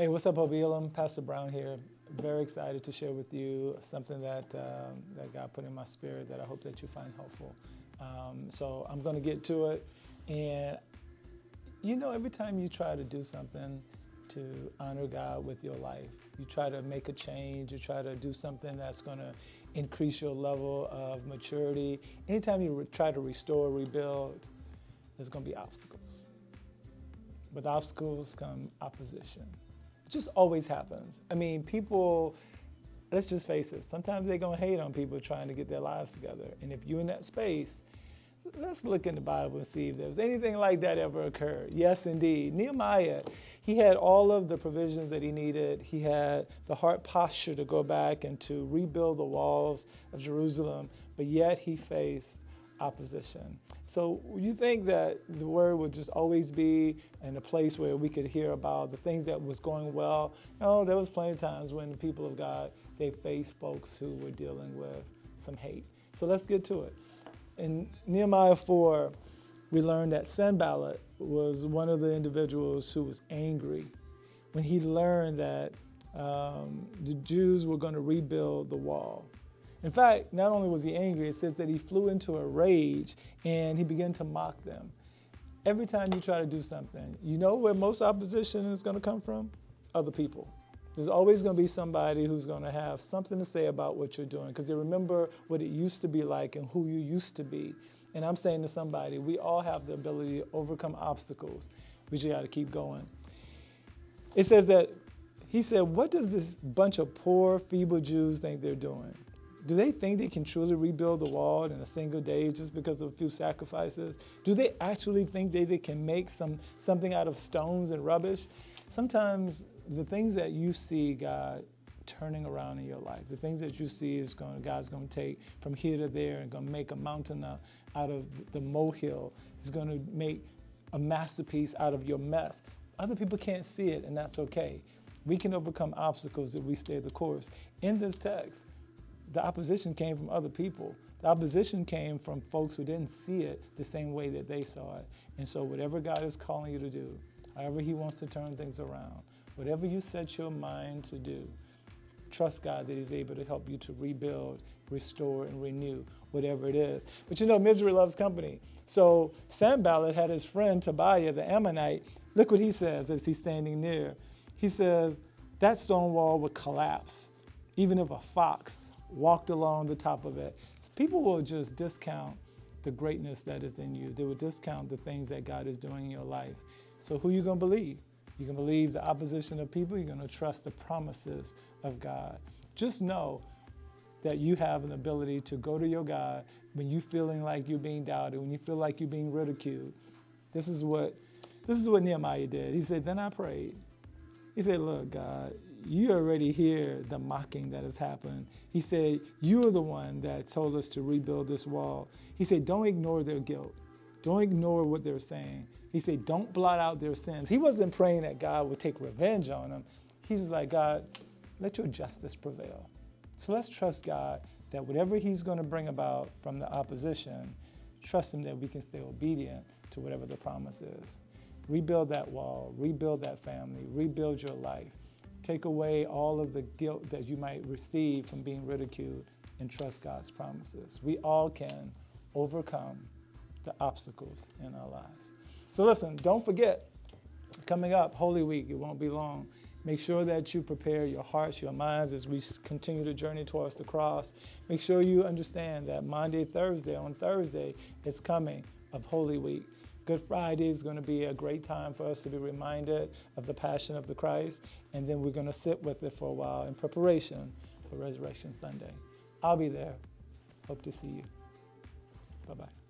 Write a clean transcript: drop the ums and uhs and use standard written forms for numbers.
Hey, what's up, Hope+Elim? Pastor Brown here. Very excited to share with you something that God put in my spirit that I hope that you find helpful. So I'm going to get to it. And you know, every time you try to do something to honor God with your life, you try to make a change, you try to do something that's going to increase your level of maturity. Anytime you try to restore, rebuild, there's going to be obstacles. With obstacles come opposition. It just always happens. I mean, people, let's just face it, sometimes they're going to hate on people trying to get their lives together. And if you're in that space, let's look in the Bible and see if there was anything like that ever occurred. Yes, indeed. Nehemiah, he had all of the provisions that he needed. He had the heart posture to go back and to rebuild the walls of Jerusalem, but yet he faced opposition. So you think that the word would just always be in a place where we could hear about the things that was going well? No, there was plenty of times when the people of God, they faced folks who were dealing with some hate. So let's get to it. In Nehemiah 4, we learned that Sanballat was one of the individuals who was angry when he learned that the Jews were going to rebuild the wall. In fact, not only was he angry, it says that he flew into a rage and he began to mock them. Every time you try to do something, you know where most opposition is going to come from? Other people. There's always going to be somebody who's going to have something to say about what you're doing because they remember what it used to be like and who you used to be. And I'm saying to somebody, we all have the ability to overcome obstacles. We just got to keep going. It says that, he said, what does this bunch of poor, feeble Jews think they're doing? Do they think they can truly rebuild the wall in a single day just because of a few sacrifices? Do they actually think they can make something out of stones and rubbish? Sometimes the things that you see God turning around in your life, the things that you see God's going to take from here to there and going to make a mountain out of the molehill. He's going to make a masterpiece out of your mess. Other people can't see it, and that's okay. We can overcome obstacles if we stay the course. In this text, the opposition came from other people. The opposition came from folks who didn't see it the same way that they saw it. And so whatever God is calling you to do, however he wants to turn things around, whatever you set your mind to do, trust God that he's able to help you to rebuild, restore, and renew whatever it is. But you know, misery loves company. So Sanballat had his friend Tobiah, the Ammonite. Look what he says as he's standing near. He says, that stone wall would collapse, even if a fox walked along the top of it. So people will just discount the greatness that is in you. They will discount the things that God is doing in your life. So who are you going to believe? You can believe the opposition of people. You're going to trust the promises of God. Just know that you have an ability to go to your God when you're feeling like you're being doubted, when you feel like you're being ridiculed. This is what Nehemiah did. He said, then I prayed. He said, look, God, you already hear the mocking that has happened. He said, you are the one that told us to rebuild this wall. He said, don't ignore their guilt. Don't ignore what they're saying. He said, don't blot out their sins. He wasn't praying that God would take revenge on them. He was like, God, let your justice prevail. So let's trust God that whatever he's going to bring about from the opposition, trust him that we can stay obedient to whatever the promise is. Rebuild that wall, rebuild that family, rebuild your life. Take away all of the guilt that you might receive from being ridiculed and trust God's promises. We all can overcome the obstacles in our lives. So listen, don't forget, coming up, Holy Week, it won't be long. Make sure that you prepare your hearts, your minds as we continue to journey towards the cross. Make sure you understand that on Thursday, it's coming of Holy Week. Good Friday is going to be a great time for us to be reminded of the passion of the Christ, and then we're going to sit with it for a while in preparation for Resurrection Sunday. I'll be there. Hope to see you. Bye-bye.